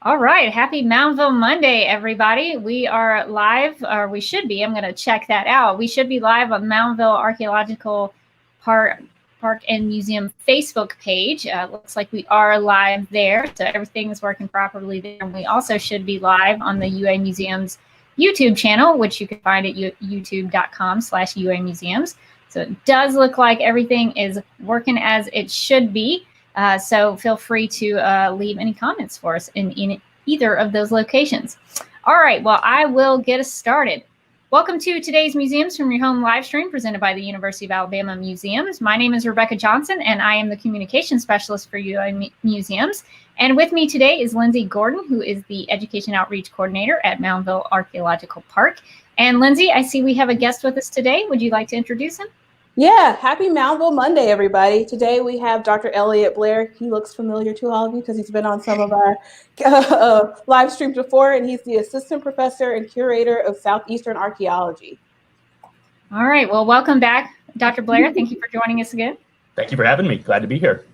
All right, happy Moundville Monday, everybody. We are live, or we should be. I'm going to check that out. We should be live on Moundville Archaeological Park and Museum Facebook page. Looks like we are live there, so everything is working properly there. And we also should be live on the UA Museum's YouTube channel, which you can find at youtube.com/UA Museums. So it does look like everything is working as it should be. So feel free to leave any comments for us in either of those locations. All right, well, I will get us started. Welcome to today's Museums from Your Home live stream presented by the University of Alabama Museums. My name is Rebecca Johnson, and I am the Communication Specialist for UA Museums. And with me today is Lindsay Gordon, who is the Education Outreach Coordinator at Moundville Archaeological Park. And Lindsay, I see we have a guest with us today. Would you like to introduce him? Yeah, happy Moundville Monday, everybody. Today we have Dr. Elliot Blair. He looks familiar to all of you because he's been on some of our live streams before, and he's the Assistant Professor and Curator of Southeastern Archaeology. All right, well, welcome back, Dr. Blair. Thank you for joining us again. Thank you for having me. Glad to be here.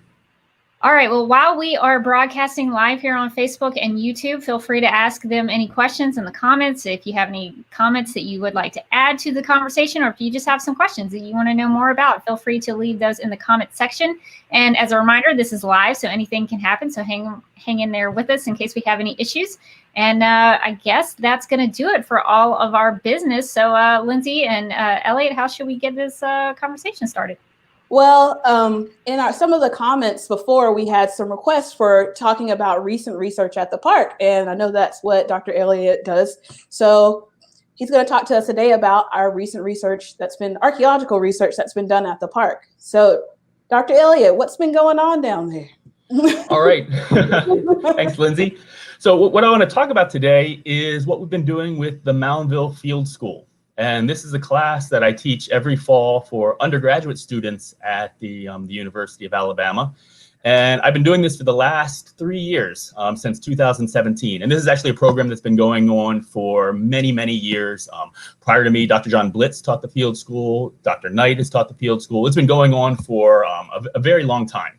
All right, well, while we are broadcasting live here on Facebook and YouTube, feel free to ask them any questions in the comments. If you have any comments that you would like to add to the conversation, or if you just have some questions that you want to know more about, feel free to leave those in the comment section. And as a reminder, this is live, so anything can happen. So hang in there with us in case we have any issues. And I guess that's going to do it for all of our business. So Lindsay and Elliot, how should we get this conversation started? Well, in some of the comments before, we had some requests for talking about recent research at the park. And I know that's what Dr. Elliot does. So he's going to talk to us today about our recent research archaeological research that's been done at the park. So Dr. Elliot, what's been going on down there? All right. Thanks, Lindsay. So what I want to talk about today is what we've been doing with the Moundville Field School. And this is a class that I teach every fall for undergraduate students at the University of Alabama. And I've been doing this for the last 3 years, since 2017. And this is actually a program that's been going on for many, many years. Prior to me, Dr. John Blitz taught the field school. Dr. Knight has taught the field school. It's been going on for a very long time.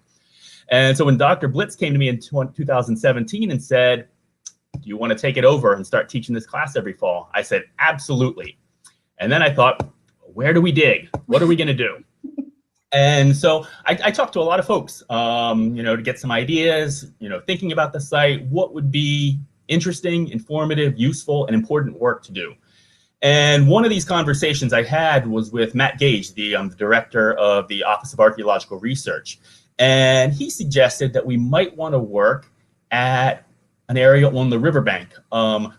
And so when Dr. Blitz came to me in 2017 and said, "Do you want to take it over and start teaching this class every fall?" I said, "Absolutely." And then I thought, where do we dig? What are we going to do? And so I talked to a lot of folks, to get some ideas, thinking about the site, what would be interesting, informative, useful, and important work to do. And one of these conversations I had was with Matt Gage, the director of the Office of Archaeological Research. And he suggested that we might want to work at an area on the riverbank.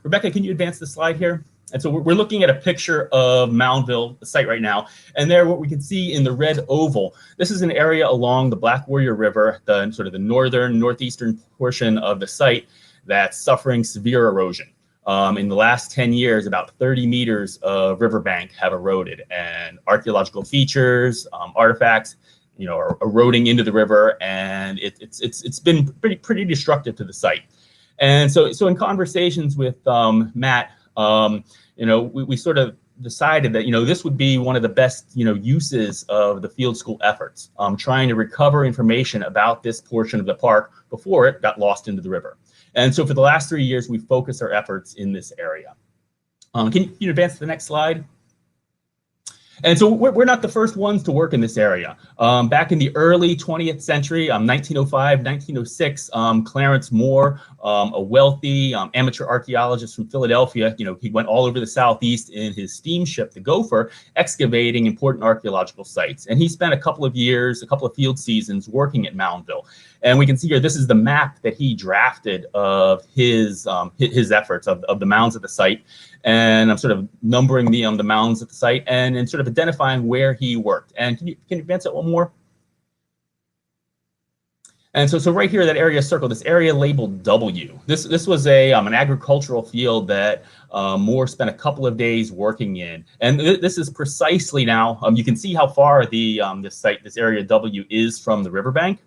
Rebecca, can you advance the slide here? And so we're looking at a picture of Moundville, the site right now. And there, what we can see in the red oval, this is an area along the Black Warrior River, the sort of the northeastern portion of the site that's suffering severe erosion. In the last 10 years, about 30 meters of riverbank have eroded, and archaeological features, artifacts, are eroding into the river, and it's been pretty destructive to the site. And so in conversations with Matt, we sort of decided that, this would be one of the best, uses of the field school efforts, trying to recover information about this portion of the park before it got lost into the river. And so for the last 3 years, we focused our efforts in this area. Can you advance to the next slide? And so we're not the first ones to work in this area. Back in the early 20th century, 1905, 1906, Clarence More, a wealthy amateur archaeologist from Philadelphia, he went all over the Southeast in his steamship, the Gopher, excavating important archaeological sites. And he spent a couple of field seasons working at Moundville. And we can see here, this is the map that he drafted of his efforts of the mounds at the site. And I'm sort of numbering the mounds at the site and sort of identifying where he worked. And can you advance it one more? And so right here, that area circled, this area labeled W. This was an agricultural field that Moore spent a couple of days working in. And this is precisely now, you can see how far this area W is from the riverbank.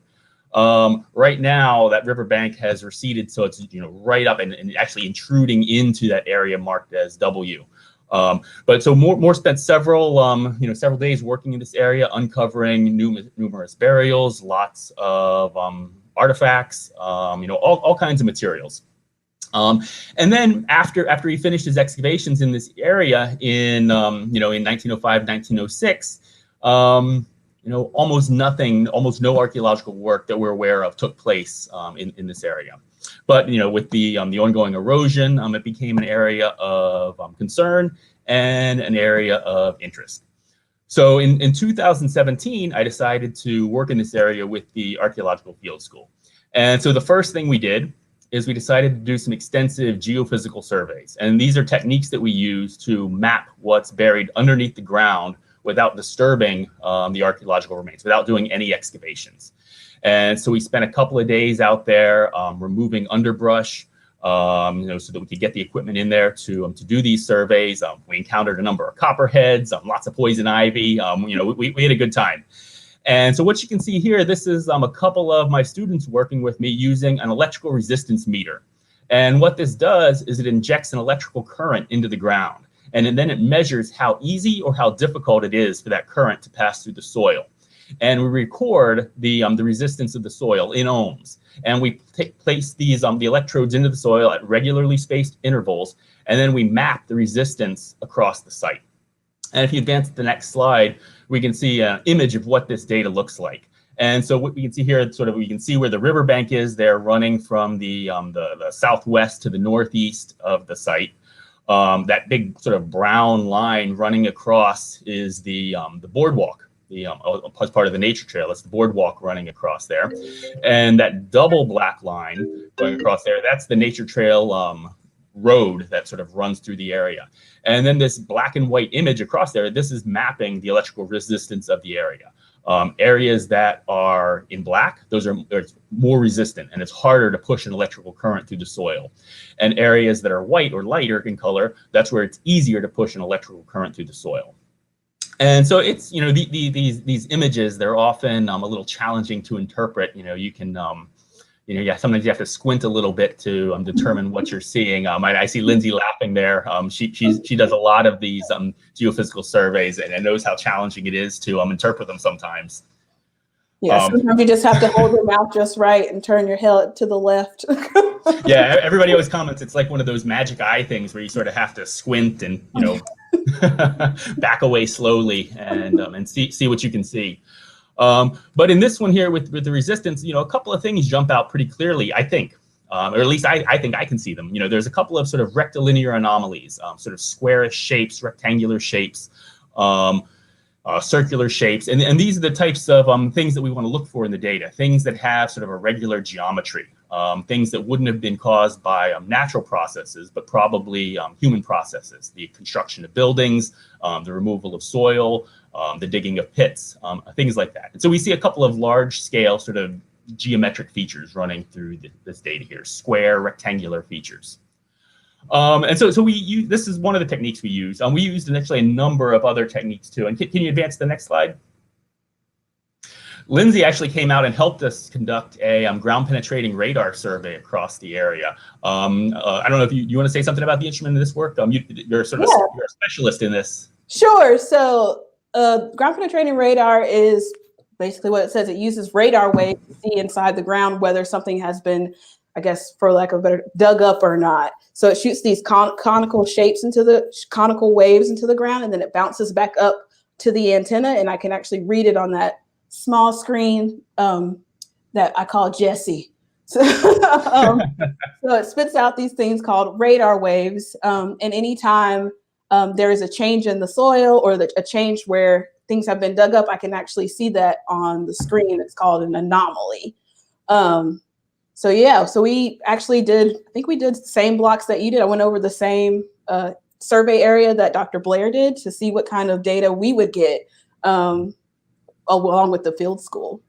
Right now, that riverbank has receded, so it's right up and actually intruding into that area marked as W. But so Moore spent several days working in this area, uncovering numerous burials, lots of artifacts, all kinds of materials. And then after he finished his excavations in this area in in 1905, 1906, almost no archaeological work that we're aware of took place in this area. But with the ongoing erosion, it became an area of concern and an area of interest. So in 2017, I decided to work in this area with the Archaeological Field School. And so the first thing we did is we decided to do some extensive geophysical surveys. And these are techniques that we use to map what's buried underneath the ground without disturbing the archaeological remains, without doing any excavations. And so we spent a couple of days out there removing underbrush, so that we could get the equipment in there to do these surveys. We encountered a number of copperheads, lots of poison ivy. We had a good time. And so what you can see here, this is a couple of my students working with me using an electrical resistance meter. And what this does is it injects an electrical current into the ground. And then it measures how easy or how difficult it is for that current to pass through the soil. And we record the resistance of the soil in ohms. And we place these the electrodes into the soil at regularly spaced intervals, and then we map the resistance across the site. And if you advance to the next slide, we can see an image of what this data looks like. And so what we can see here, we can see where the riverbank is. They're running from the southwest to the northeast of the site. That big sort of brown line running across is the boardwalk. As part of the nature trail, it's the boardwalk running across there. And that double black line going across there, that's the nature trail road that sort of runs through the area. And then this black and white image across there, this is mapping the electrical resistance of the area. Areas that are in black, those are more resistant, and it's harder to push an electrical current through the soil. And areas that are white or lighter in color, that's where it's easier to push an electrical current through the soil. And so it's, these images, they're often a little challenging to interpret. You can, sometimes you have to squint a little bit to determine what you're seeing. I see Lindsay laughing there. She does a lot of these geophysical surveys and knows how challenging it is to interpret them sometimes. Yeah, sometimes you just have to hold your mouth just right and turn your head to the left. Yeah, everybody always comments it's like one of those magic eye things where you sort of have to squint and back away slowly and see what you can see. But in this one here with the resistance, a couple of things jump out pretty clearly, I think, or at least I think I can see them. There's a couple of sort of rectilinear anomalies, sort of squarish shapes, rectangular shapes, circular shapes. And these are the types of things that we want to look for in the data, things that have sort of a regular geometry, things that wouldn't have been caused by natural processes, but probably human processes, the construction of buildings, the removal of soil, the digging of pits, things like that. And so we see a couple of large scale sort of geometric features running through this data here, square rectangular features. And so this is one of the techniques we use. We used actually a number of other techniques too. And can you advance to the next slide? Lindsay actually came out and helped us conduct a ground penetrating radar survey across the area. I don't know if you want to say something about the instrument in this work. You're a specialist in this. Sure. So ground penetrating radar is basically what it says. It uses radar waves to see inside the ground whether something has been, I guess, for lack of a better, dug up or not. So it shoots these conical shapes conical waves into the ground, and then it bounces back up to the antenna, and I can actually read it on that small screen that I call Jessie. So it spits out these things called radar waves, and anytime there is a change in the soil or a change where things have been dug up, I can actually see that on the screen. It's called an anomaly. So we actually did, I think we did the same blocks that you did. I went over the same survey area that Dr. Blair did to see what kind of data we would get along with the field school.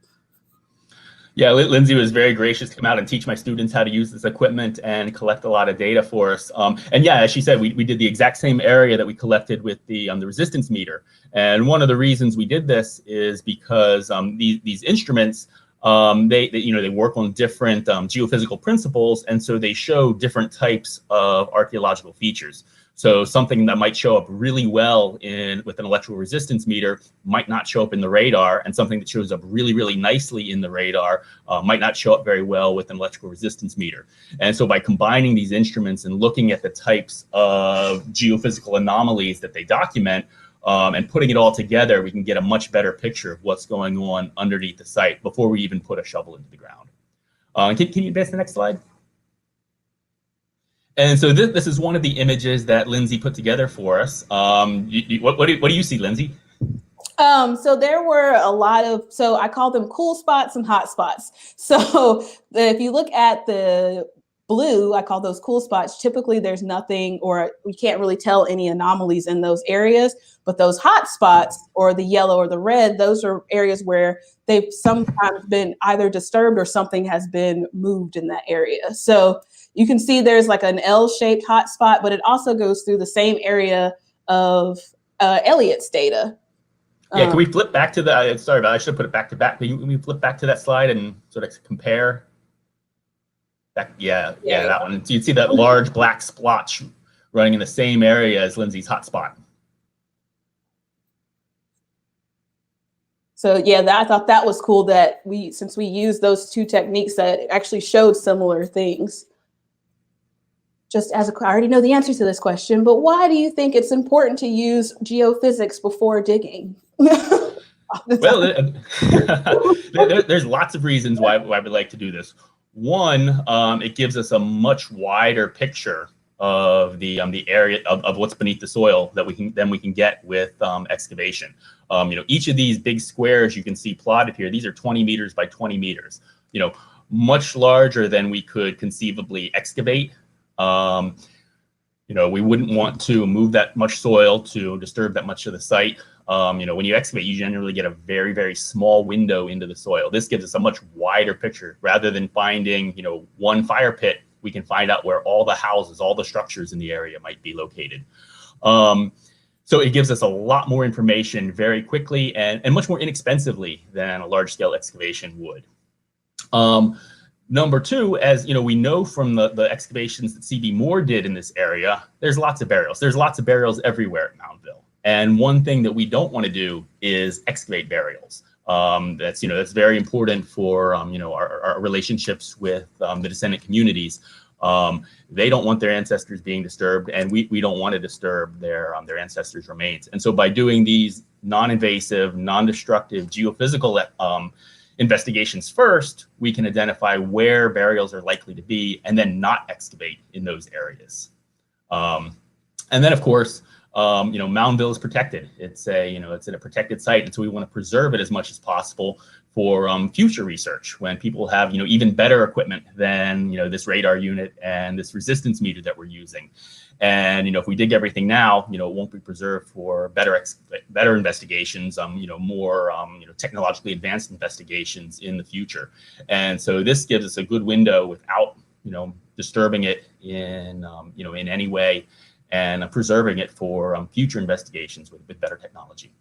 Yeah, Lindsay was very gracious to come out and teach my students how to use this equipment and collect a lot of data for us. And yeah, as she said, we did the exact same area that we collected with the resistance meter. And one of the reasons we did this is because these instruments, They work on different geophysical principles, and so they show different types of archaeological features. So something that might show up really well with an electrical resistance meter might not show up in the radar, and something that shows up really, really nicely in the radar might not show up very well with an electrical resistance meter. And so by combining these instruments and looking at the types of geophysical anomalies that they document, and putting it all together, we can get a much better picture of what's going on underneath the site before we even put a shovel into the ground. Can you advance the next slide? And so this is one of the images that Lindsay put together for us. What do you see, Lindsay? So there were a lot of, so I call them cool spots and hot spots. So if you look at the blue, I call those cool spots. Typically there's nothing, or we can't really tell any anomalies in those areas, but those hot spots, or the yellow or the red, those are areas where they've sometimes been either disturbed or something has been moved in that area. So you can see there's like an L-shaped hot spot, but it also goes through the same area of Elliot's data. Yeah, can we flip back to the, sorry about it, I should have put it back to back. Can we flip back to that slide and sort of compare? Yeah, that one. So you'd see that large black splotch running in the same area as Lindsay's hotspot. So yeah, I thought that was cool that since we used those two techniques, that actually showed similar things. Just as I already know the answer to this question, but why do you think it's important to use geophysics before digging? Well, there's lots of reasons why we like to do this. One, it gives us a much wider picture of the area of what's beneath the soil that we can get with excavation. Each of these big squares you can see plotted here, these are 20 meters by 20 meters. Much larger than we could conceivably excavate. We wouldn't want to move that much soil to disturb that much of the site. When you excavate, you generally get a very, very small window into the soil. This gives us a much wider picture. Rather than finding, one fire pit, we can find out where all the houses, all the structures in the area might be located. So it gives us a lot more information very quickly and much more inexpensively than a large-scale excavation would. Number two, as we know from the excavations that C.B. Moore did in this area, there's lots of burials. There's lots of burials everywhere at Moundville. And one thing that we don't want to do is excavate burials. That's very important for our relationships with the descendant communities. They don't want their ancestors being disturbed, and we don't want to disturb their ancestors' remains. And so by doing these non-invasive, non-destructive geophysical investigations first, we can identify where burials are likely to be and then not excavate in those areas. And then, of course, Moundville is protected. It's in a protected site, and so we want to preserve it as much as possible for future research when people have even better equipment than this radar unit and this resistance meter that we're using. And if we dig everything now, it won't be preserved for better investigations, more technologically advanced investigations in the future. And so this gives us a good window without disturbing it in in any way, and preserving it for future investigations with better technology.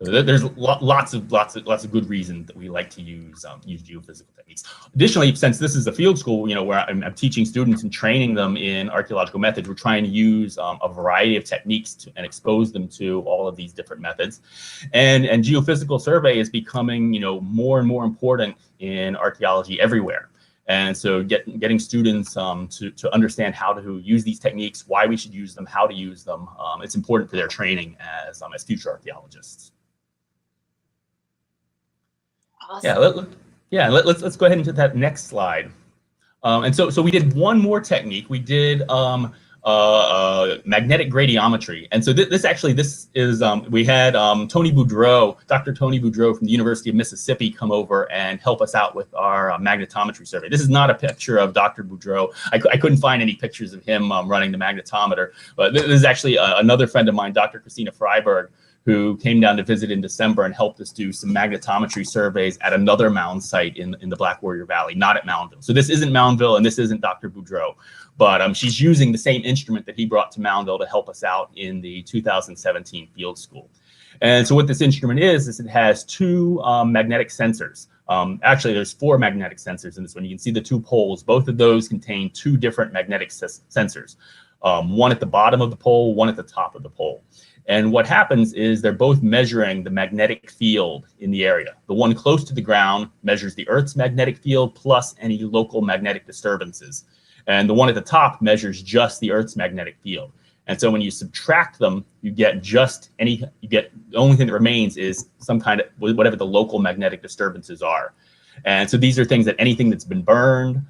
So there's lots of good reasons that we like to use geophysical techniques. Additionally, since this is a field school, where I'm teaching students and training them in archaeological methods, we're trying to use a variety of techniques and expose them to all of these different methods. And geophysical survey is becoming more and more important in archaeology everywhere. And so getting students to understand how to use these techniques, why we should use them, how to use them, it's important for their training as future archaeologists. Awesome. Let's go ahead into that next slide. And so we did one more technique. We did magnetic gradiometry. And so this is, we had Tony Boudreau, Dr. Tony Boudreau from the University of Mississippi come over and help us out with our magnetometry survey. This is not a picture of Dr. Boudreau. I couldn't find any pictures of him running the magnetometer, but this is actually another friend of mine, Dr. Christina Freiberg, who came down to visit in December and helped us do some magnetometry surveys at another mound site in the Black Warrior Valley, not at Moundville. So this isn't Moundville and this isn't Dr. Boudreau, but she's using the same instrument that he brought to Moundville to help us out in the 2017 field school. And so what this instrument is it has two magnetic sensors. Actually, there's 4 magnetic sensors in this one. You can see the 2 poles. Both of those contain 2 different magnetic sensors. One at the bottom of the pole, one at the top of the pole. And what happens is they're both measuring the magnetic field in the area. The one close to the ground measures the Earth's magnetic field plus any local magnetic disturbances. And the one at the top measures just the Earth's magnetic field. And so when you subtract them, you get the only thing that remains is some kind of whatever the local magnetic disturbances are. And so these are things that anything that's been burned,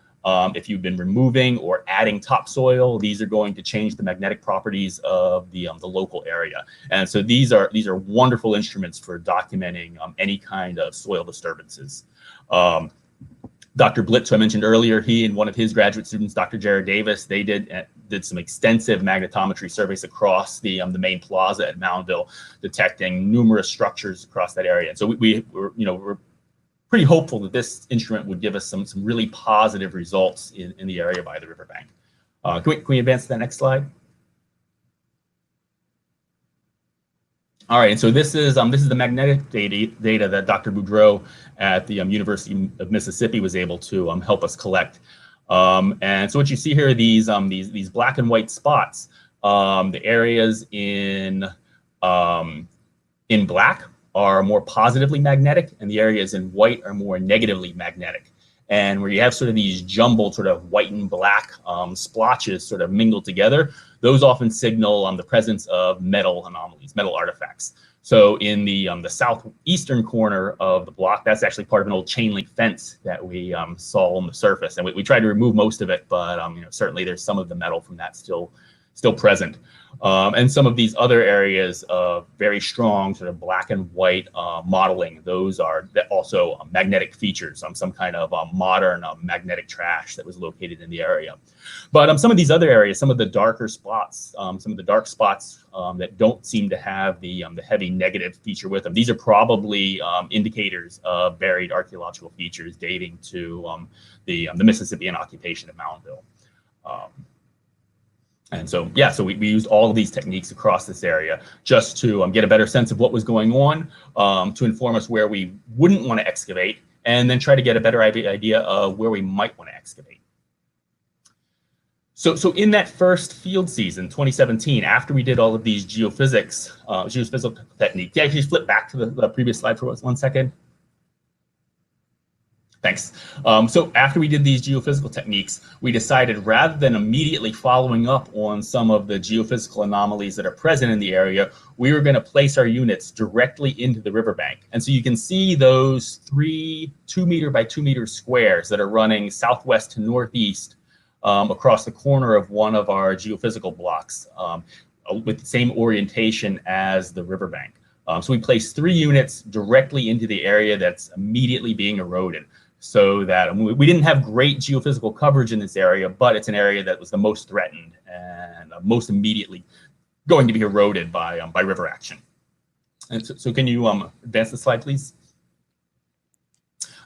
if you've been removing or adding topsoil, these are going to change the magnetic properties of the local area. And so these are wonderful instruments for documenting any kind of soil disturbances. Dr. Blitz, who I mentioned earlier, he and one of his graduate students, Dr. Jared Davis, they did some extensive magnetometry surveys across the main plaza at Moundville, detecting numerous structures across that area. And so we're pretty hopeful that this instrument would give us some really positive results in the area by the riverbank. Can we advance to that next slide? All right, and so this is the magnetic data that Dr. Boudreau at the University of Mississippi was able to help us collect. And so what you see here are these black and white spots. The areas in black are more positively magnetic, and the areas in white are more negatively magnetic. And where you have sort of these jumbled sort of white and black splotches sort of mingled together, those often signal the presence of metal anomalies, metal artifacts. So in the southeastern corner of the block, that's actually part of an old chain link fence that we saw on the surface. And we tried to remove most of it, but certainly there's some of the metal from that still present. And some of these other areas of very strong sort of black and white modeling, those are also magnetic features, some kind of modern magnetic trash that was located in the area. But some of these other areas, some of the darker spots, some of the dark spots that don't seem to have the heavy negative feature with them, these are probably indicators of buried archaeological features dating to the Mississippian occupation of Moundville. And so, yeah, so we used all of these techniques across this area just to get a better sense of what was going on, to inform us where we wouldn't want to excavate, and then try to get a better idea of where we might want to excavate. So in that first field season, 2017, after we did all of these geophysical techniques, yeah, actually flip back to the previous slide for 1 second. Thanks. So after we did these geophysical techniques, we decided rather than immediately following up on some of the geophysical anomalies that are present in the area, we were going to place our units directly into the riverbank. And so you can see those 3 2-meter by 2-meter squares that are running southwest to northeast across the corner of one of our geophysical blocks with the same orientation as the riverbank. So we placed 3 units directly into the area that's immediately being eroded, so that we didn't have great geophysical coverage in this area, but it's an area that was the most threatened and most immediately going to be eroded by river action. And so can you advance the slide, please?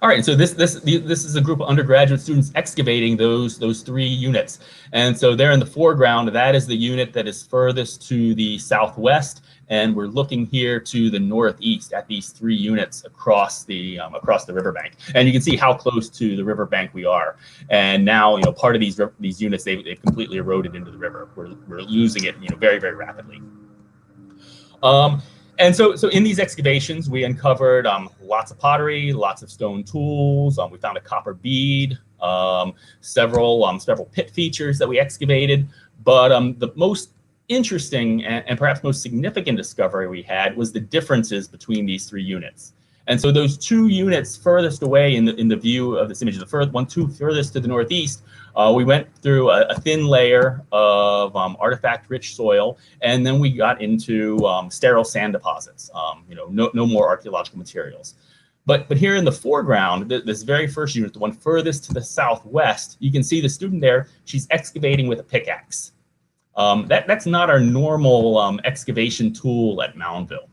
All right, so this is a group of undergraduate students excavating those 3 units. And so there in the foreground, that is the unit that is furthest to the southwest, and we're looking here to the northeast at these 3 units across the riverbank. And you can see how close to the riverbank we are. And now, part of these units they've completely eroded into the river. We're losing it, very, very rapidly. And so in these excavations, we uncovered lots of pottery, lots of stone tools. We found a copper bead, several pit features that we excavated. But the most interesting and perhaps most significant discovery we had was the differences between these 3 units. And so those 2 units furthest away in the view of this image, the 2 furthest to the northeast, we went through a thin layer of artifact-rich soil, and then we got into sterile sand deposits. No more archaeological materials. But here in the foreground, this very first unit, the one furthest to the southwest, you can see the student there. She's excavating with a pickaxe. That's not our normal excavation tool at Moundville.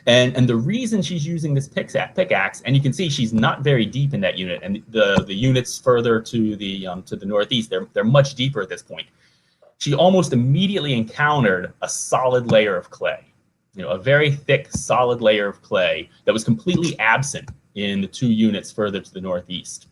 And the reason she's using this pickaxe, and you can see she's not very deep in that unit, and the units further to the northeast, they're much deeper at this point. She almost immediately encountered a solid layer of clay. a very thick, solid layer of clay that was completely absent in the 2 units further to the northeast.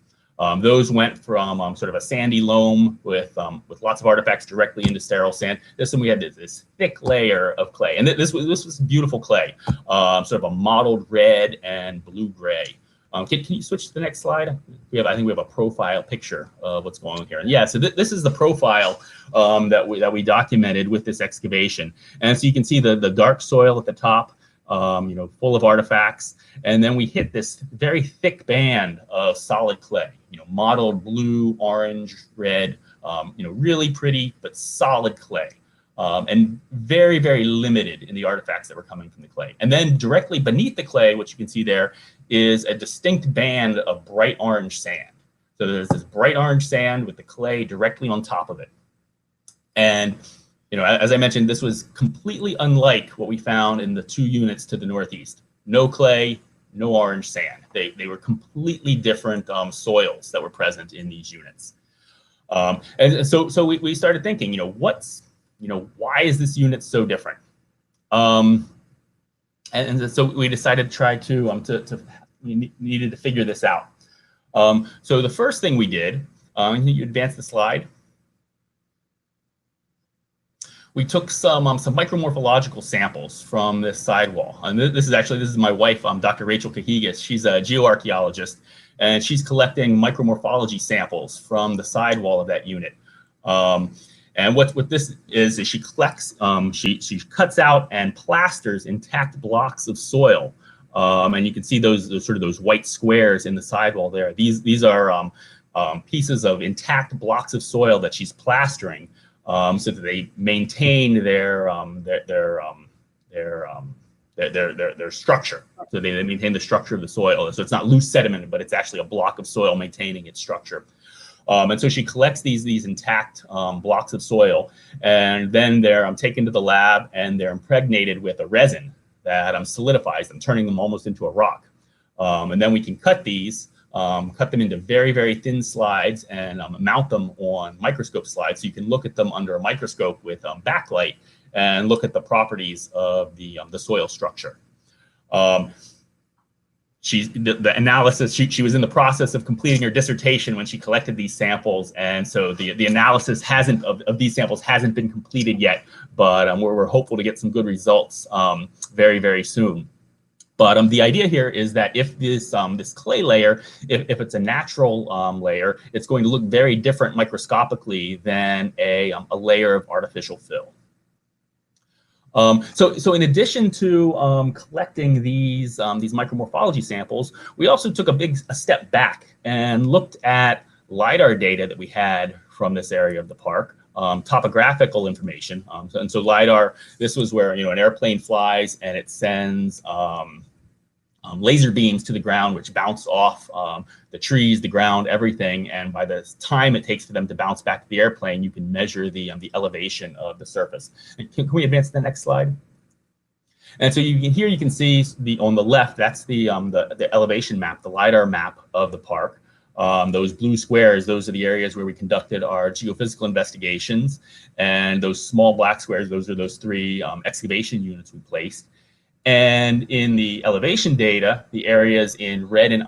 Those went from sort of a sandy loam with lots of artifacts directly into sterile sand. This one we had this thick layer of clay, and this was beautiful clay, sort of a mottled red and blue gray. Can you switch to the next slide? I think we have a profile picture of what's going on here. And yeah, so this is the profile that we documented with this excavation. And so you can see the dark soil at the top, full of artifacts. And then we hit this very thick band of solid clay, mottled blue, orange, red, really pretty but solid clay. And very, very limited in the artifacts that were coming from the clay. And then directly beneath the clay, which you can see there, is a distinct band of bright orange sand. So there's this bright orange sand with the clay directly on top of it. And, as I mentioned, this was completely unlike what we found in the 2 units to the northeast. No clay, no orange sand. They were completely different soils that were present in these units. And so we started thinking, why is this unit so different? And so we decided to try we needed to figure this out. So the first thing we did, can you advance the slide? We took some micromorphological samples from this sidewall. And this is my wife, Dr. Rachel Cahigas. She's a geoarchaeologist, and she's collecting micromorphology samples from the sidewall of that unit. And what this is she collects, she cuts out and plasters intact blocks of soil. And you can see those white squares in the sidewall there. These are pieces of intact blocks of soil that she's plastering so that they maintain their structure. So they maintain the structure of the soil. So it's not loose sediment, but it's actually a block of soil maintaining its structure. And so she collects these intact blocks of soil, and then they're taken to the lab, and they're impregnated with a resin that solidifies them, turning them almost into a rock. And then we can cut them into very, very thin slides and mount them on microscope slides, so you can look at them under a microscope with backlight and look at the properties of the soil structure. The analysis, she was in the process of completing her dissertation when she collected these samples, and so the analysis of these samples hasn't been completed yet, but we're hopeful to get some good results very, very soon. But the idea here is that if this clay layer, if it's a natural layer, it's going to look very different microscopically than a layer of artificial fill. So in addition to collecting these micromorphology samples, we also took a step back and looked at LiDAR data that we had from this area of the park, topographical information. So LiDAR, this was where an airplane flies and it sends laser beams to the ground, which bounce off the trees, the ground, everything. And by the time it takes for them to bounce back to the airplane, you can measure the elevation of the surface. And can we advance to the next slide? And so here you can see on the left, that's the elevation map, the LiDAR map of the park. Those blue squares, those are the areas where we conducted our geophysical investigations. And those small black squares, those are those 3 excavation units we placed. And in the elevation data, the areas in red and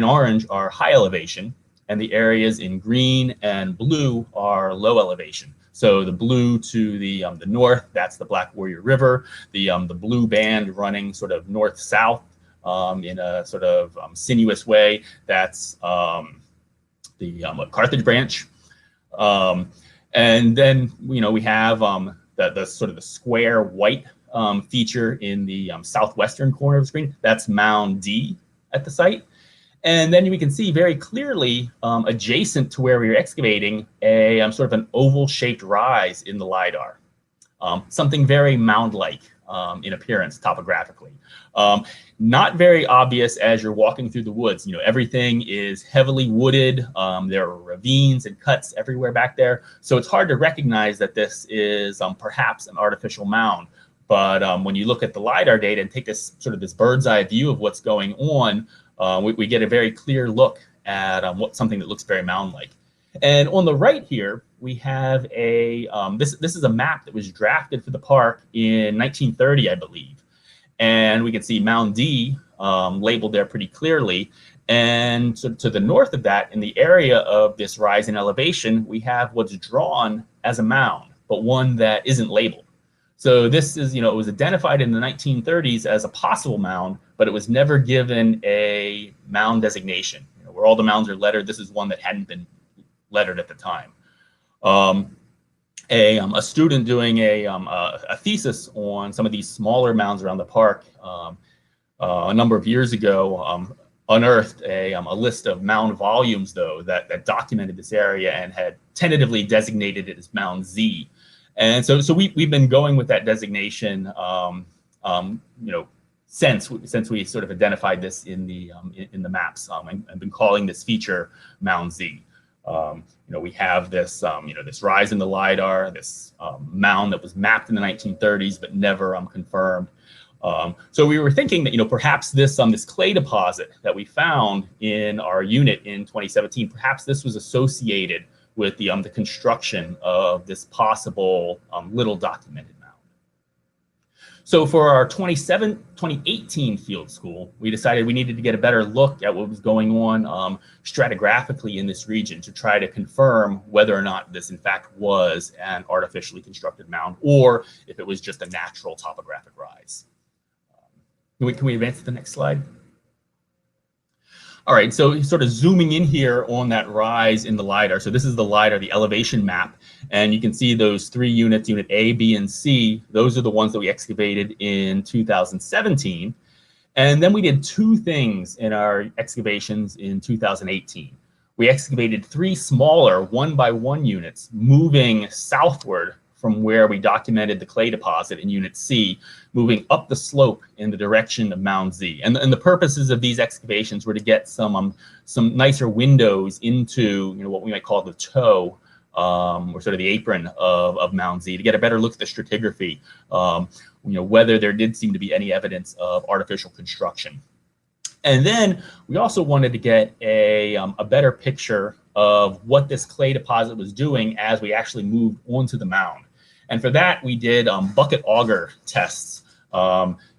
orange are high elevation, and the areas in green and blue are low elevation. So the blue to the north, that's the Black Warrior River. The blue band running sort of north-south in a sort of sinuous way, that's the Carthage branch. And then we have the sort of the square white feature in the southwestern corner of the screen. That's Mound D at the site. And then we can see very clearly adjacent to where we were excavating a sort of an oval-shaped rise in the LiDAR. Something very mound-like in appearance topographically. Not very obvious as you're walking through the woods. Everything is heavily wooded. There are ravines and cuts everywhere back there. So it's hard to recognize that this is perhaps an artificial mound. But when you look at the LiDAR data and take this bird's eye view of what's going on, we get a very clear look at something that looks very mound-like. And on the right here, we have this is a map that was drafted for the park in 1930, I believe. and we can see Mound D labeled there pretty clearly. And to the north of that, in the area of this rise in elevation, we have what's drawn as a mound, but one that isn't labeled. So this is, it was identified in the 1930s as a possible mound, but it was never given a mound designation. Where all the mounds are lettered, this is one that hadn't been lettered at the time. A student doing a thesis on some of these smaller mounds around the park a number of years ago unearthed a list of mound volumes, though, that documented this area and had tentatively designated it as Mound Z. And so we've been going with that designation, since we sort of identified this in the maps, and been calling this feature Mound Z. We have this this rise in the LiDAR, this mound that was mapped in the 1930s but never confirmed. So we were thinking that perhaps this clay deposit that we found in our unit in 2017, perhaps this was associated with the construction of this possible little documented mound. So for our 2018 field school, we decided we needed to get a better look at what was going on stratigraphically in this region to try to confirm whether or not this in fact was an artificially constructed mound or if it was just a natural topographic rise. Can we advance to the next slide? All right, so sort of zooming in here on that rise in the LiDAR. So this is the LiDAR, the elevation map, and you can see those three units, unit A, B, and C. Those are the ones that we excavated in 2017. And then we did two things in our excavations in 2018. We excavated three smaller 1x1 units moving southward from where we documented the clay deposit in Unit C, moving up the slope in the direction of Mound Z. And the purposes of these excavations were to get some nicer windows into what we might call the toe, or sort of the apron of Mound Z, to get a better look at the stratigraphy, whether there did seem to be any evidence of artificial construction. And then we also wanted to get a better picture of what this clay deposit was doing as we actually moved onto the mound. And for that, we did bucket auger tests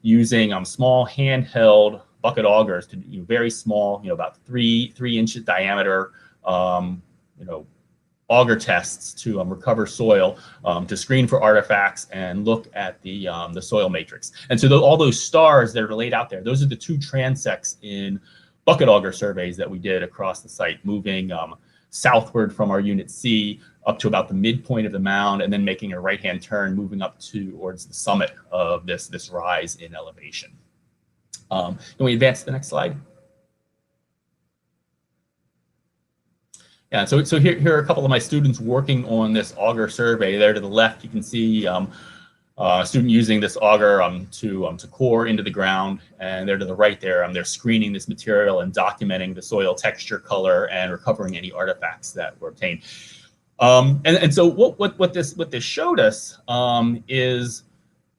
using small handheld bucket augers to very small, about 3 inches diameter, auger tests to recover soil, to screen for artifacts and look at the soil matrix. And so all those stars that are laid out there, those are the 2 transects in bucket auger surveys that we did across the site, moving southward from our Unit C up to about the midpoint of the mound, and then making a right-hand turn, moving up towards the summit of this rise in elevation. Can we advance to the next slide? Yeah, so here are a couple of my students working on this Auger survey. There to the left, you can see a student using this auger to core into the ground, and there to the right there, they're screening this material and documenting the soil texture, color, and recovering any artifacts that were obtained. And so what this showed us is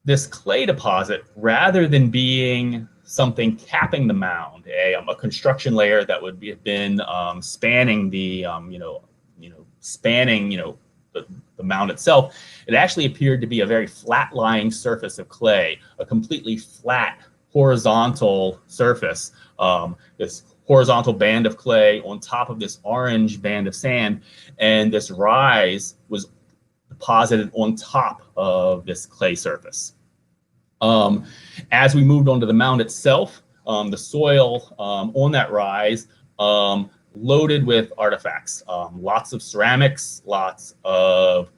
this clay deposit, rather than being something capping the mound, a construction layer that would have been spanning the the mound itself, it actually appeared to be a very flat-lying surface of clay, a completely flat horizontal surface. This horizontal band of clay on top of this orange band of sand, and this rise was deposited on top of this clay surface. As we moved onto the mound itself, the soil on that rise loaded with artifacts, lots of ceramics, lots of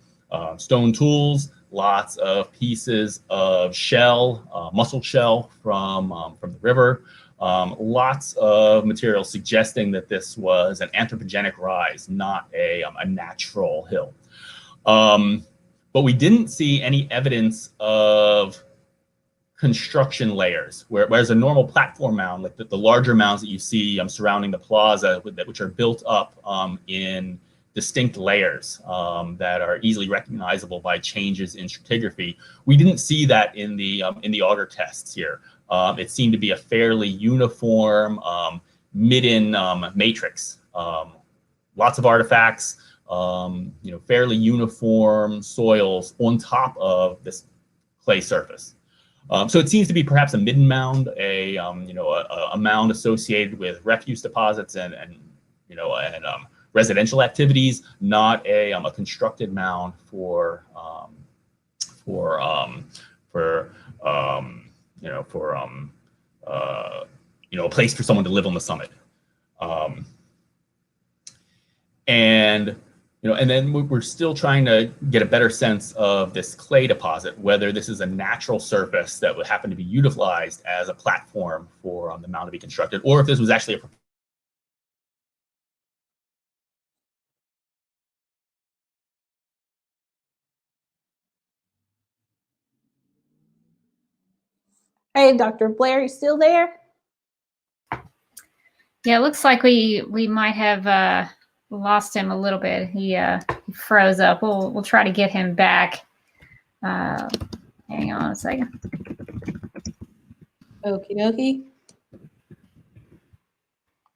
stone tools, lots of pieces of shell, mussel shell from the river, lots of material suggesting that this was an anthropogenic rise, not a natural hill. But we didn't see any evidence of construction layers, whereas a normal platform mound, like the larger mounds that you see surrounding the plaza, which are built up in distinct layers that are easily recognizable by changes in stratigraphy, we didn't see that in the auger tests here. It seemed to be a fairly uniform midden matrix. Lots of artifacts, fairly uniform soils on top of this clay surface. So it seems to be perhaps a midden mound, a mound associated with refuse deposits and residential activities, not a constructed mound for a place for someone to live on the summit. And then we're still trying to get a better sense of this clay deposit, whether this is a natural surface that would happen to be utilized as a platform for the mound to be constructed, or if this was actually a Hey, Dr. Blair, you still there? Yeah, it looks like we might have lost him a little bit. He froze up. We'll try to get him back. Hang on a second. Okie dokie.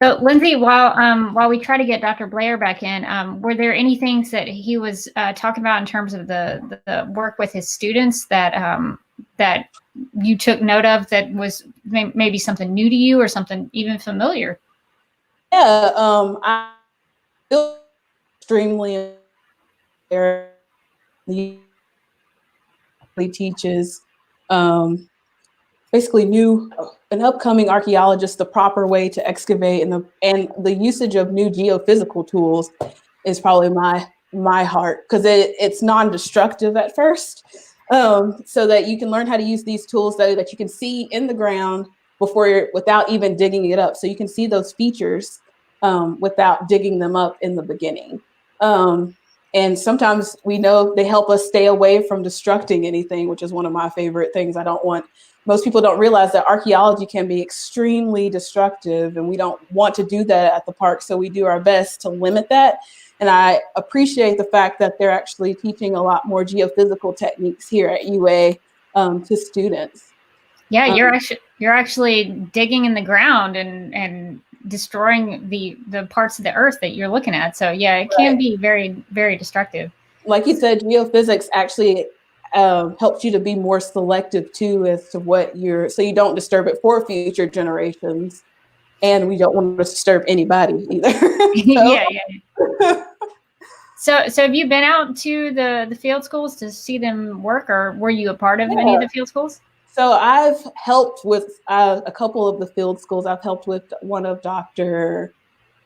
So, Lindsay, while we try to get Dr. Blair back in, were there any things that he was talking about in terms of the work with his students that that you took note of that was maybe something new to you or something even familiar? Yeah, I feel extremely he teaches basically an upcoming archaeologist the proper way to excavate, and the usage of new geophysical tools is probably my heart, because it's non-destructive at first, so that you can learn how to use these tools that you can see in the ground without even digging it up, so you can see those features without digging them up in the beginning. And sometimes we know they help us stay away from destructing anything, which is one of my favorite things. Most people don't realize that archaeology can be extremely destructive, and we don't want to do that at the park. So we do our best to limit that. And I appreciate the fact that they're actually teaching a lot more geophysical techniques here at UA to students. Yeah, you're actually digging in the ground and destroying the parts of the earth that you're looking at. So yeah, it can be very, very destructive. Like you said, geophysics actually helps you to be more selective too as to so you don't disturb it for future generations, and we don't want to disturb anybody either. Yeah. So have you been out to the field schools to see them work, or were you a part of any of the field schools? So I've helped with a couple of the field schools. I've helped with one of Dr.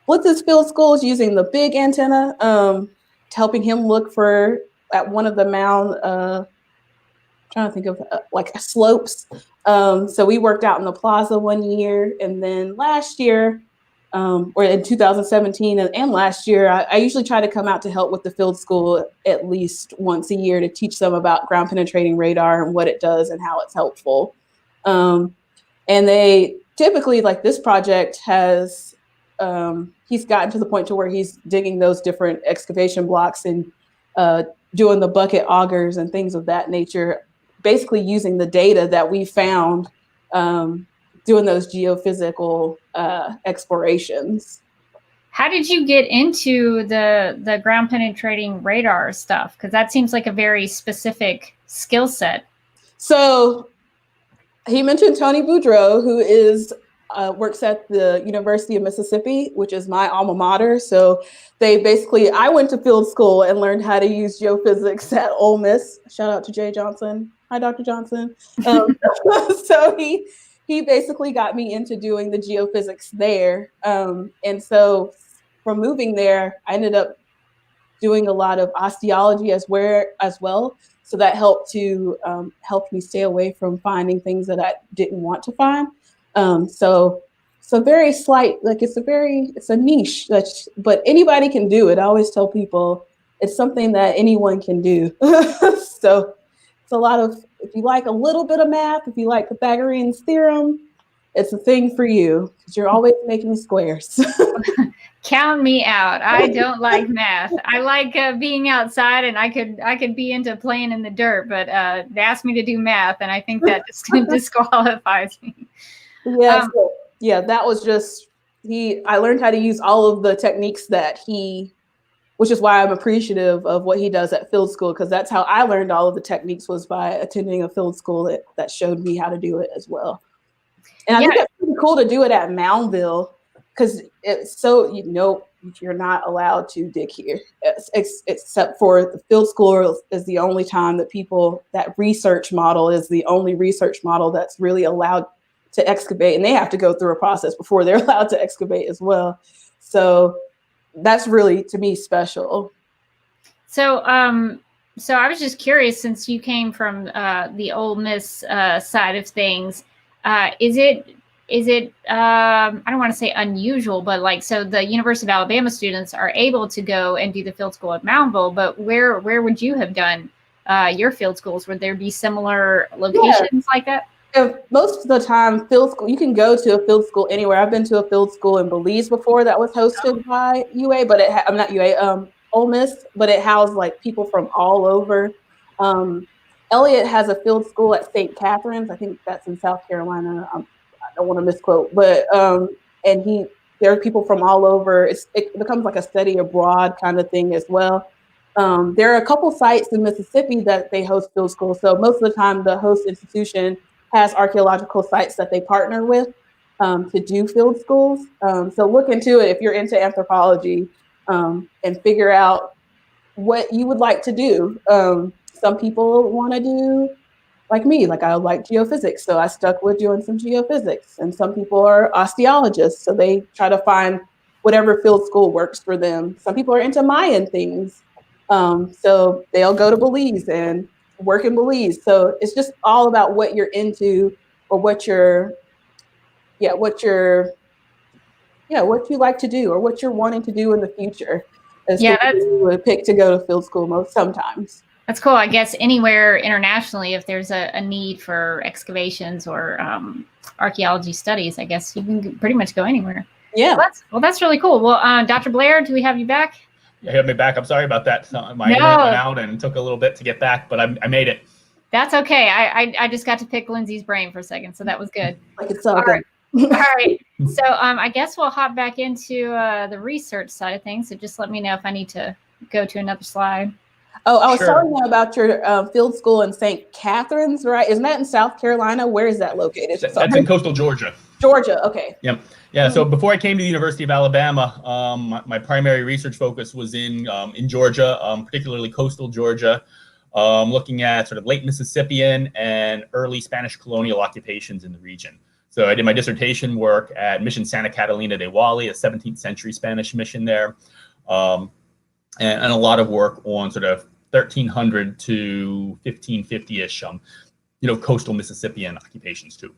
Blitz's field schools using the big antenna, helping him look at one of the mound, trying to think of slopes. So we worked out in the plaza one year, and then last year, or in 2017 and last year, I usually try to come out to help with the field school at least once a year to teach them about ground penetrating radar and what it does and how it's helpful. And they typically, like this project has, he's gotten to the point to where he's digging those different excavation blocks and doing the bucket augers and things of that nature, basically using the data that we found doing those geophysical explorations. How did you get into the ground penetrating radar stuff? Because that seems like a very specific skill set. So he mentioned Tony Boudreau, who works at the University of Mississippi, which is my alma mater. So I went to field school and learned how to use geophysics at Ole Miss. Shout out to Jay Johnson. Hi, Dr. Johnson. So he basically got me into doing the geophysics there. And so from moving there, I ended up doing a lot of osteology as well. So that helped me stay away from finding things that I didn't want to find. So very slight, it's a niche, but anybody can do it. I always tell people it's something that anyone can do. So it's a lot of, if you like a little bit of math, if you like Pythagorean's theorem, it's a thing for you, because you're always making squares. Count me out. I don't like math. I like being outside, and I could be into playing in the dirt, but they asked me to do math, and I think that disqualifies me. Yeah, that was just I learned how to use all of the techniques that he which is why I'm appreciative of what he does at field school, because that's how I learned all of the techniques, was by attending a field school that showed me how to do it as well. And I think that's pretty cool to do it at Moundville, because it's so, you're not allowed to dig here, except for the field school is the only time that research model is the only research model that's really allowed to excavate, and they have to go through a process before they're allowed to excavate as well. So that's really, to me, special. So, so I was just curious, since you came from the Ole Miss side of things, is it I don't want to say unusual, but like, so the University of Alabama students are able to go and do the field school at Moundville, but where would you have done your field schools? Would there be similar locations like that? Most of the time, field school, you can go to a field school anywhere. I've been to a field school in Belize before that was hosted by UA, but I'm not UA, Ole Miss, but it housed like people from all over. Elliot has a field school at St. Catherine's. I think that's in South Carolina. I don't want to misquote, but and there are people from all over. It becomes like a study abroad kind of thing as well. There are a couple sites in Mississippi that they host field schools. So most of the time, the host institution has archaeological sites that they partner with to do field schools. So look into it if you're into anthropology, and figure out what you would like to do. Some people want to do like me, like I like geophysics, so I stuck with doing some geophysics. And some people are osteologists, so they try to find whatever field school works for them. Some people are into Mayan things, so they'll go to Belize and work in Belize. So it's just all about what you're into, or what you like to do, or what you're wanting to do in the future. As you would pick to go to field school sometimes. That's cool. I guess anywhere internationally, if there's a need for excavations or archaeology studies, I guess you can pretty much go anywhere. Yeah. Well, that's really cool. Well, Dr. Blair, do we have you back? You have me back. I'm sorry about that. My internet went out and it took a little bit to get back, but I made it. That's okay. I just got to pick Lindsay's brain for a second, so that was good. Like it's all right. All right. So I guess we'll hop back into the research side of things. So just let me know if I need to go to another slide. Oh, I was telling you about your field school in St. Catherine's, right? Isn't that in South Carolina? Where is that located? That's in coastal Georgia. Georgia, okay. Yep. Yeah. So before I came to the University of Alabama, my primary research focus was in Georgia, particularly coastal Georgia, looking at sort of late Mississippian and early Spanish colonial occupations in the region. So I did my dissertation work at Mission Santa Catalina de Wally, a 17th century Spanish mission there, and a lot of work on sort of 1300 to 1550-ish, coastal Mississippian occupations too.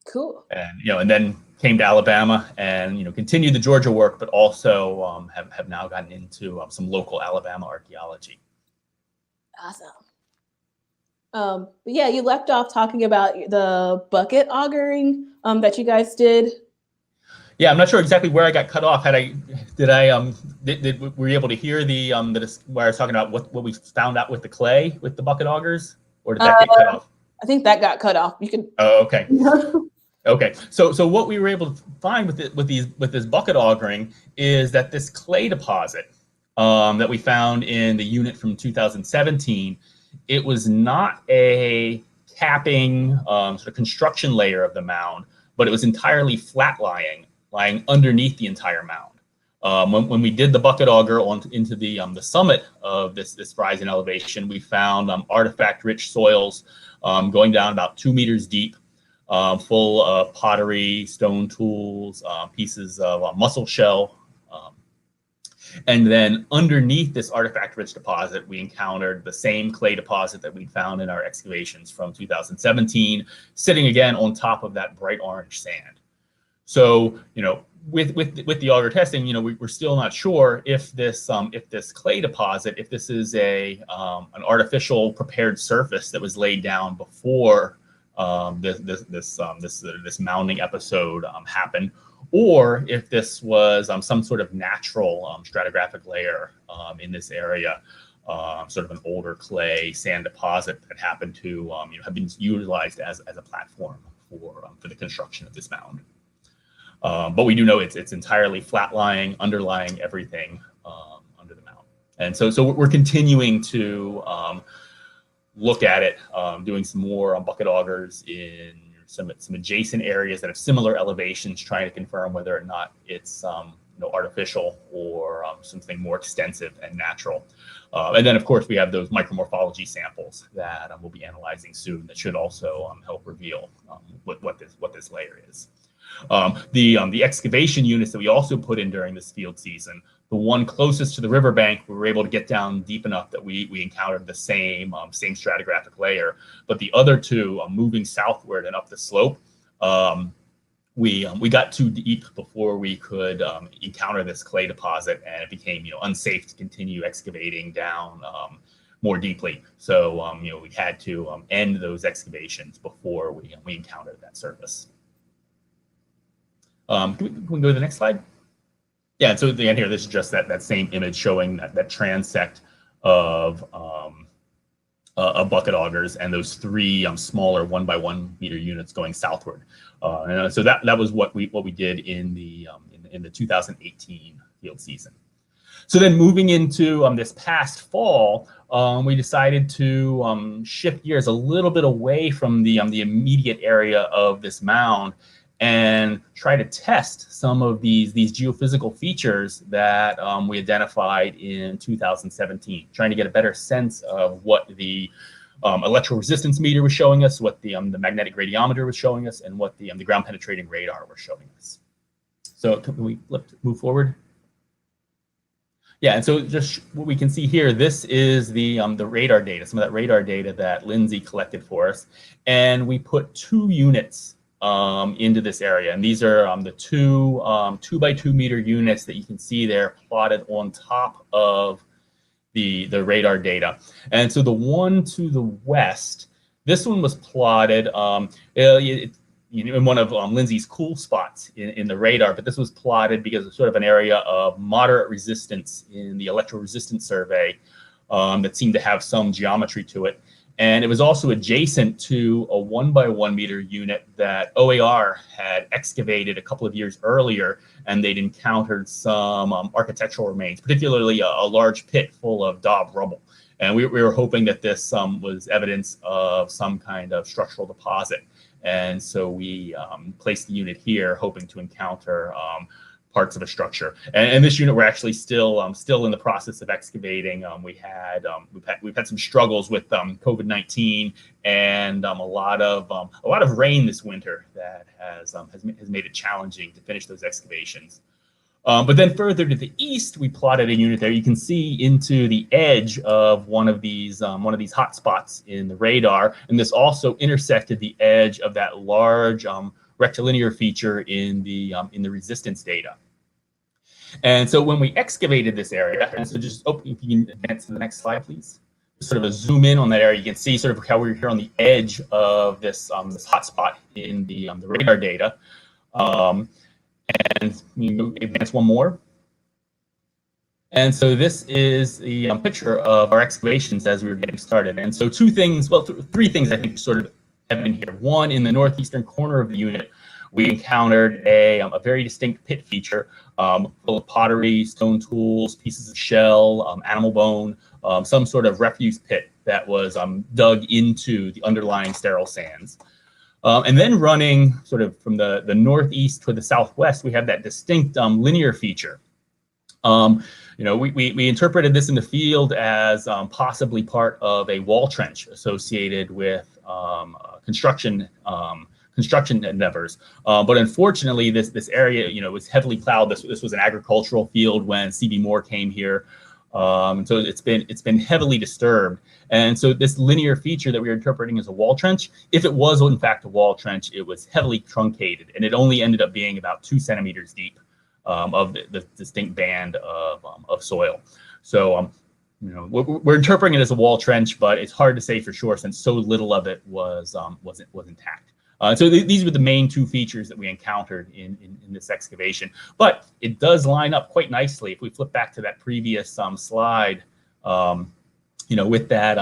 Cool. And and then came to Alabama and continued the Georgia work, but also have now gotten into some local Alabama archaeology. Awesome. But yeah, you left off talking about the bucket augering that you guys did. Yeah, I'm not sure exactly where I got cut off. Were you able to hear where I was talking about what we found out with the clay with the bucket augers, or did that get cut off? I think that got cut off. You can. Oh, okay. Okay. So what we were able to find with this bucket augering is that this clay deposit that we found in the unit from 2017, it was not a capping sort of construction layer of the mound, but it was entirely flat lying underneath the entire mound. When we did the bucket auger into the summit of this rise in elevation, we found artifact-rich soils going down about 2 meters deep, full of pottery, stone tools, pieces of mussel shell. And then underneath this artifact-rich deposit, we encountered the same clay deposit that we'd found in our excavations from 2017, sitting again on top of that bright orange sand. So, with the auger testing, we're still not sure if this clay deposit, if this is an artificial prepared surface that was laid down before this mounding episode happened, or if this was some sort of natural stratigraphic layer in this area, sort of an older clay sand deposit that happened to have been utilized as a platform for the construction of this mound. But we do know it's entirely flat lying, underlying everything under the And so we're continuing to look at it, doing some more bucket augers in some adjacent areas that have similar elevations, trying to confirm whether or not it's artificial or something more extensive and natural. And then, of course, we have those micromorphology samples that we'll be analyzing soon that should also help reveal what this layer is. The excavation units that we also put in during this field season, the one closest to the riverbank, we were able to get down deep enough that we encountered the same stratigraphic layer. But the other two, moving southward and up the slope, we got too deep before we could encounter this clay deposit, and it became unsafe to continue excavating down more deeply. So we had to end those excavations before we encountered that surface. Can we go to the next slide? Yeah, and so again here, this is just that same image showing that transect of bucket augers and those three smaller 1 by 1 meter units going southward. And so that was what we did in the 2018 field season. So then moving into this past fall, we decided to shift gears a little bit away from the immediate area of this mound and try to test some of these geophysical features that we identified in 2017, trying to get a better sense of what the electroresistance meter was showing us, what the magnetic radiometer was showing us, and what the ground penetrating radar was showing us. So can we move forward? Yeah, and so just what we can see here, this is the radar data, some of that radar data that Lindsay collected for us, and we put 2 units into this area, and these are the 2 by 2 meter units that you can see there plotted on top of the radar data. And so the one to the west, this one was plotted in one of Lindsay's cool spots in the radar, but this was plotted because it's sort of an area of moderate resistance in the electroresistance survey that seemed to have some geometry to it. And it was also adjacent to a 1 by 1 meter unit that OAR had excavated a couple of years earlier, and they'd encountered some architectural remains, particularly a large pit full of daub rubble. And we were hoping that this was evidence of some kind of structural deposit. And so we placed the unit here, hoping to encounter parts of a structure. And this unit, we're actually still in the process of excavating. We've had some struggles with COVID-19 and a lot of rain this winter that has made it challenging to finish those excavations. But then further to the east, we plotted a unit there. You can see into the edge of one of these hot spots in the radar, and this also intersected the edge of that large rectilinear feature in the resistance data. And so when we excavated this area, and so just if you can advance to the next slide, please. Sort of a zoom in on that area, you can see sort of how we're here on the edge of this hot spot in the radar data. And you advance one more. And so this is the picture of our excavations as we were getting started. And so 2 things, well, 3 things I think sort of evident here. One, in the northeastern corner of the unit, we encountered a very distinct pit feature full of pottery, stone tools, pieces of shell, animal bone, some sort of refuse pit that was dug into the underlying sterile sands. And then running sort of from the northeast to the southwest, we have that distinct linear feature. We interpreted this in the field as possibly part of a wall trench associated with construction endeavors. But unfortunately, this area, was heavily plowed. This was an agricultural field when C.B. Moore came here. So it's been heavily disturbed. And so this linear feature that we were interpreting as a wall trench, if it was in fact a wall trench, it was heavily truncated, and it only ended up being about 2 centimeters deep of the distinct band of soil. So we're interpreting it as a wall trench, but it's hard to say for sure since so little of it was intact. So these were the main 2 features that we encountered in this excavation. But it does line up quite nicely if we flip back to that previous slide, with that,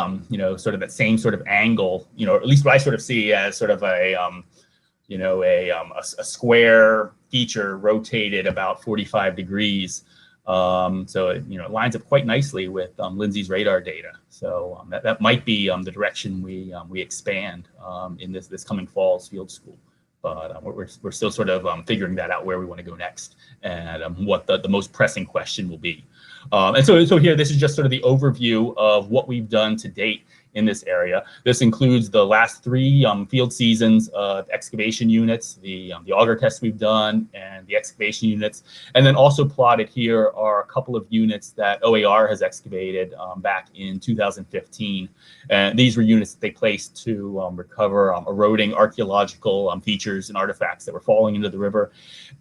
sort of that same sort of angle, at least what I sort of see as sort of a square feature rotated about 45 degrees. So it, it lines up quite nicely with Lindsay's radar data. So that might be the direction we expand in this coming fall's field school. But we're still sort of figuring that out, where we want to go next, and what the most pressing question will be. And so here, this is just sort of the overview of what we've done to date in this area. This includes the last 3 field seasons of excavation units, the auger tests we've done, and the excavation units. And then also plotted here are a couple of units that OAR has excavated back in 2015. And these were units that they placed to recover eroding archaeological features and artifacts that were falling into the river,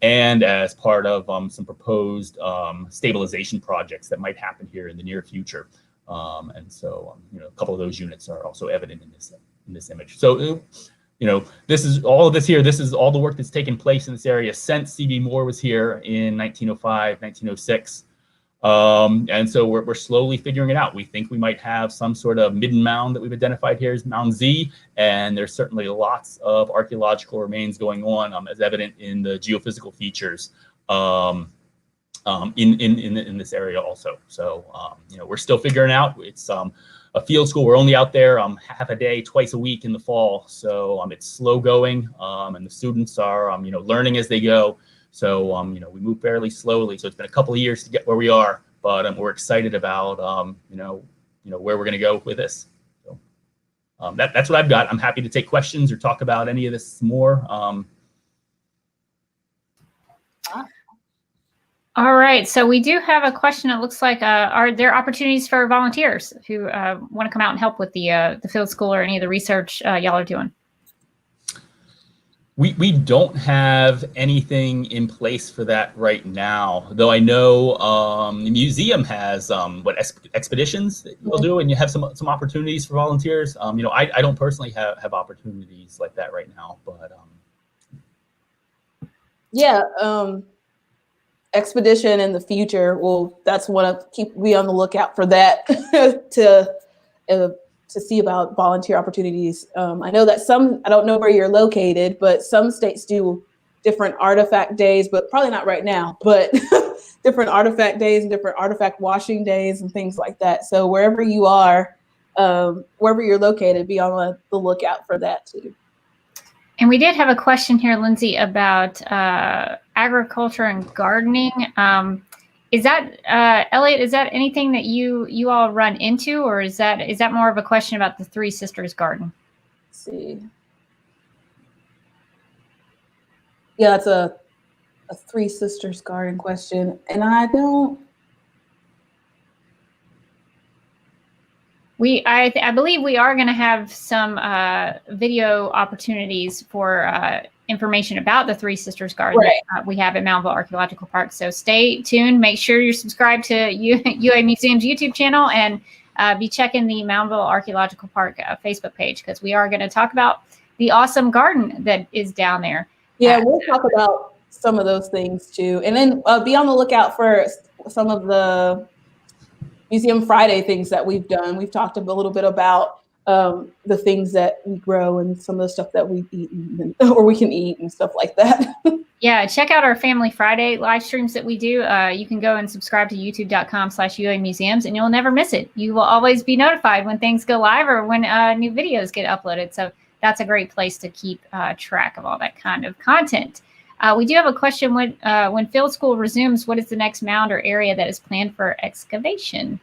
and as part of some proposed stabilization projects that might happen here in the near future. And so, a couple of those units are also evident in this image. So, this is all of this here. This is all the work that's taken place in this area since C.B. Moore was here in 1905, 1906. And so we're slowly figuring it out. We think we might have some sort of midden mound that we've identified here as Mound Z, and there's certainly lots of archaeological remains going on, as evident in the geophysical features in this area also. So we're still figuring out. It's a field school. We're only out there half a day, twice a week in the fall. So it's slow going, and the students are learning as they go. So we move fairly slowly. So it's been a couple of years to get where we are, but we're excited about where we're going to go with this. So that's what I've got. I'm happy to take questions or talk about any of this more. All right, so we do have a question. It looks like, are there opportunities for volunteers who want to come out and help with the field school or any of the research y'all are doing? We don't have anything in place for that right now, though I know the museum has expeditions that you'll do, and you have some opportunities for volunteers. I don't personally have opportunities like that right now, but yeah. Expedition in the future, that's one of be on the lookout for that to see about volunteer opportunities. I know that I don't know where you're located, but some states do different artifact days, but probably not right now, but different artifact days and different artifact washing days and things like that. So wherever you are, wherever you're located, be on the lookout for that too. And we did have a question here, Lindsay, about agriculture and gardening. Is that Elliot? Is that anything that you all run into, or is that more of a question about the Three Sisters Garden? Let's see. Yeah, it's a Three Sisters Garden question, and I don't. I believe we are going to have some video opportunities for information about the Three Sisters Garden that we have at Moundville Archaeological Park. So stay tuned. Make sure you're subscribed to UA Museum's YouTube channel, and be checking the Moundville Archaeological Park Facebook page, because we are going to talk about the awesome garden that is down there. Yeah, we'll talk about some of those things too. And then be on the lookout for some of the Museum Friday things that we've done. We've talked a little bit about the things that we grow and some of the stuff that we've eaten or we can eat and stuff like that. Yeah, check out our Family Friday live streams that we do. You can go and subscribe to youtube.com/UA Museums, and you'll never miss it. You will always be notified when things go live or when new videos get uploaded. So that's a great place to keep track of all that kind of content. We do have a question. When field school resumes, what is the next mound or area that is planned for excavation?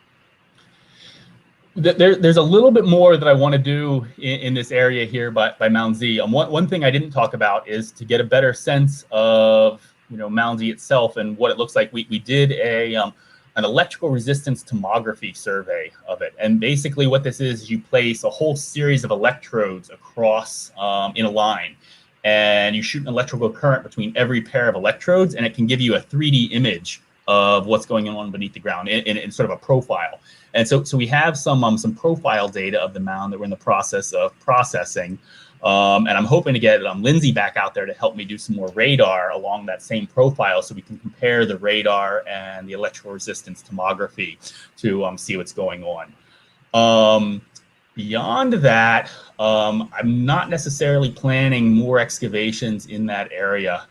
There's a little bit more that I want to do in this area here by Mound Z. One thing I didn't talk about is to get a better sense of Mound Z itself and what it looks like. We did an electrical resistance tomography survey of it, and basically what this is you place a whole series of electrodes across in a line, and you shoot an electrical current between every pair of electrodes, and it can give you a 3D image of what's going on beneath the ground in sort of a profile. And so we have some profile data of the mound that we're in the process of processing. And I'm hoping to get Lindsay back out there to help me do some more radar along that same profile, so we can compare the radar and the electrical resistance tomography to see what's going on. Beyond that, I'm not necessarily planning more excavations in that area.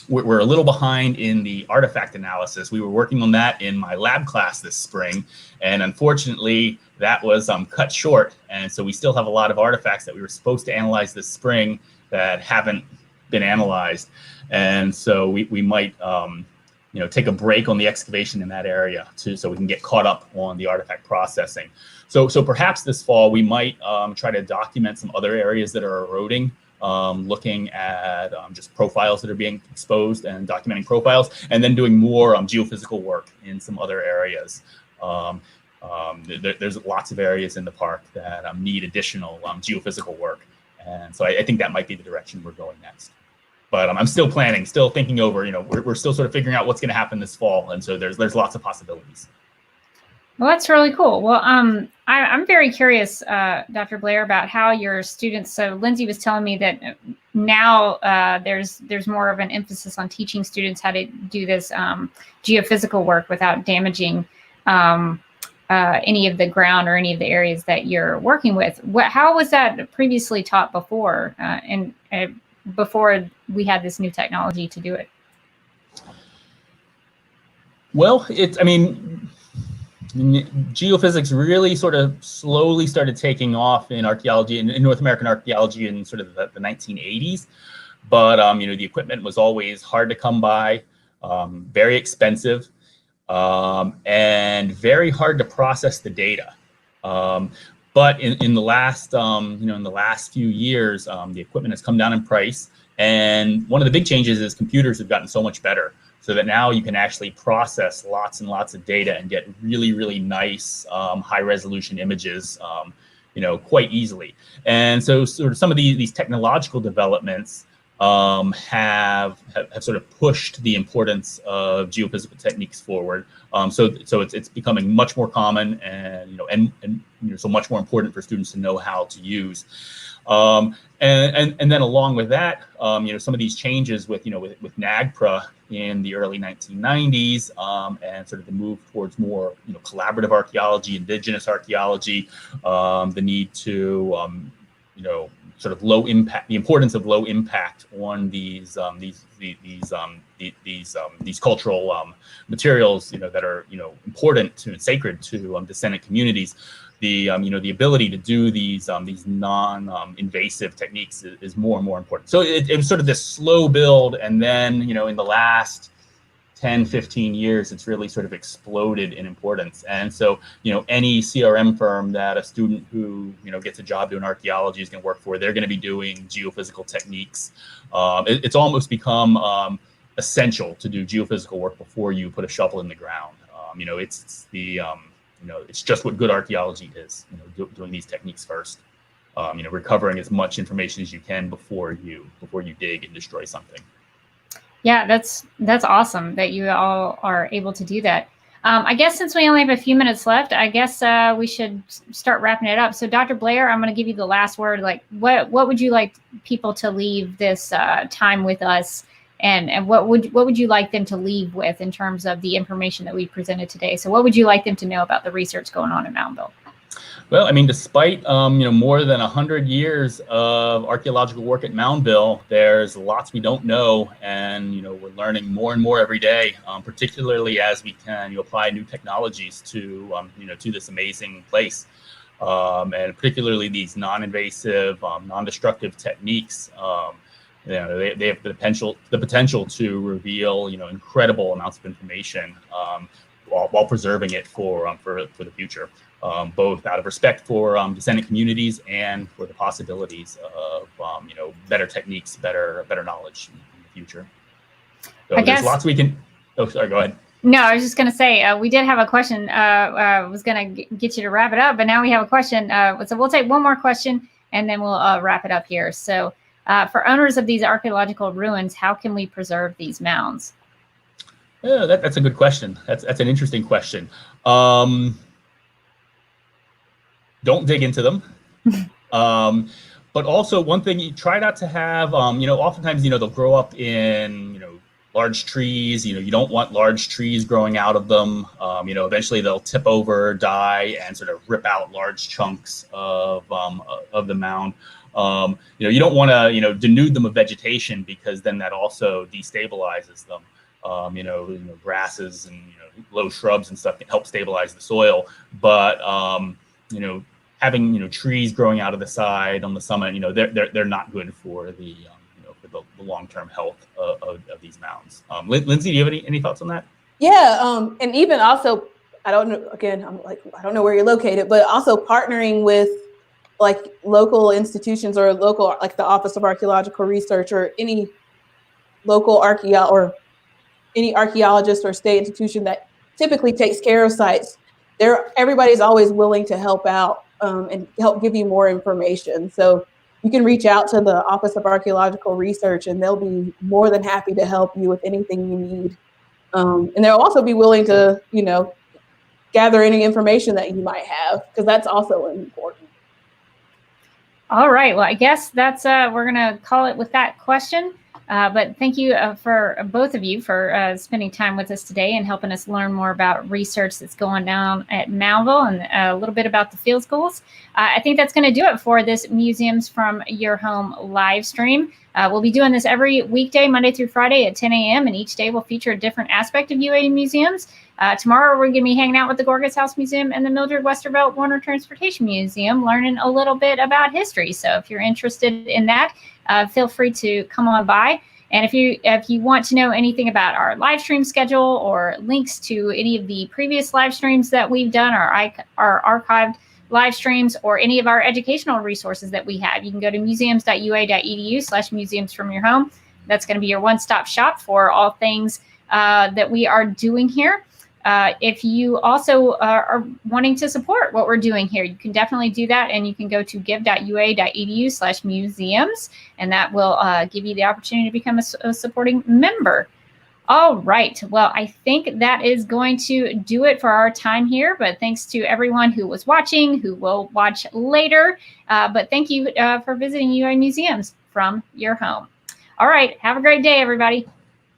we're a little behind in the artifact analysis. We were working on that in my lab class this spring, and unfortunately that was cut short. And so we still have a lot of artifacts that we were supposed to analyze this spring that haven't been analyzed. And so we might take a break on the excavation in that area too, so we can get caught up on the artifact processing. So perhaps this fall we might try to document some other areas that are eroding, looking at just profiles that are being exposed and documenting profiles, and then doing more geophysical work in some other areas. There's lots of areas in the park that need additional geophysical work, and so I think that might be the direction we're going next. But I'm still planning, still thinking over. We're still sort of figuring out what's going to happen this fall, and so there's lots of possibilities. Well, that's really cool. Well, I'm very curious, Dr. Blair, about how your students. So Lindsay was telling me that now there's more of an emphasis on teaching students how to do this geophysical work without damaging any of the ground or any of the areas that you're working with. How was that previously taught before, and before we had this new technology to do it? Well, geophysics really sort of slowly started taking off in archaeology, in North American archaeology, in sort of the 1980s. But the equipment was always hard to come by, very expensive, and very hard to process the data. But in the last few years, the equipment has come down in price, and one of the big changes is computers have gotten so much better, so that now you can actually process lots and lots of data and get really, really nice high resolution images, quite easily. And so sort of some of these technological developments have sort of pushed the importance of geophysical techniques forward. So it's becoming much more common, and so much more important for students to know how to use. And then along with that, some of these changes with NAGPRA in the early 1990s, and sort of the move towards more collaborative archaeology, indigenous archaeology, the need to sort of low impact, the importance of low impact on these cultural materials, that are important to and sacred to descendant communities. The ability to do these non-invasive techniques is more and more important. So it was sort of this slow build, and then in the last 10, 15 years, it's really sort of exploded in importance. And so, any CRM firm that a student who, gets a job doing archaeology is going to work for, they're going to be doing geophysical techniques. It's almost become essential to do geophysical work before you put a shovel in the ground. It's just what good archaeology is, doing these techniques first. Recovering as much information as you can before you dig and destroy something. Yeah, that's awesome that you all are able to do that. I guess since we only have a few minutes left, I guess we should start wrapping it up. So Dr. Blair, I'm going to give you the last word. Like, what would you like people to leave this time with us? And what would you like them to leave with in terms of the information that we presented today? So what would you like them to know about the research going on in Moundville? Well, despite more than 100 years of archaeological work at Moundville, there's lots we don't know, and we're learning more and more every day, particularly as we can apply new technologies to to this amazing place, and particularly these non-invasive, non-destructive techniques. They have the potential to reveal incredible amounts of information, while preserving it for the future. Both out of respect for descendant communities and for the possibilities of better techniques, better knowledge in the future. So there's lots we can. Oh, sorry. Go ahead. No, I was just going to say we did have a question. Was going to get you to wrap it up, but now we have a question. So we'll take one more question and then we'll wrap it up here. So for owners of these archaeological ruins, how can we preserve these mounds? Yeah, that's a good question. That's an interesting question. Don't dig into them. But also one thing, you try not to have, oftentimes, they'll grow up in, large trees. You don't want large trees growing out of them. Eventually they'll tip over, die, and sort of rip out large chunks of the mound. You don't want to, denude them of vegetation, because then that also destabilizes them. Grasses and low shrubs and stuff can help stabilize the soil, but having trees growing out of the side on the summit, they're not good for the the long-term health of these mounds. Lindsay, do you have any thoughts on that? Yeah, and even also, I don't know. Again, I don't know where you're located, but also partnering with like local institutions or local, like the Office of Archaeological Research or any local any archaeologist or state institution that typically takes care of sites. Everybody's always willing to help out and help give you more information. So you can reach out to the Office of Archaeological Research, and they'll be more than happy to help you with anything you need. And they'll also be willing to, gather any information that you might have, because that's also important. All right. Well, I guess that's we're going to call it with that question. But thank you for both of you for spending time with us today and helping us learn more about research that's going down at Moundville and a little bit about the field schools. I think that's going to do it for this Museums from Your Home live stream. We'll be doing this every weekday, Monday through Friday at 10 a.m. and each day will feature a different aspect of UA museums. Tomorrow, we're going to be hanging out with the Gorgas House Museum and the Mildred Westervelt Warner Transportation Museum, learning a little bit about history. So if you're interested in that, feel free to come on by. And if you want to know anything about our live stream schedule or links to any of the previous live streams that we've done, our archived live streams, or any of our educational resources that we have, you can go to museums.ua.edu/museums from your home. That's going to be your one-stop shop for all things that we are doing here. If you also are wanting to support what we're doing here, you can definitely do that, and you can go to give.ua.edu/museums, and that will give you the opportunity to become a supporting member. All right. Well, I think that is going to do it for our time here, but thanks to everyone who was watching, who will watch later. But thank you for visiting UA Museums from Your Home. All right. Have a great day, everybody.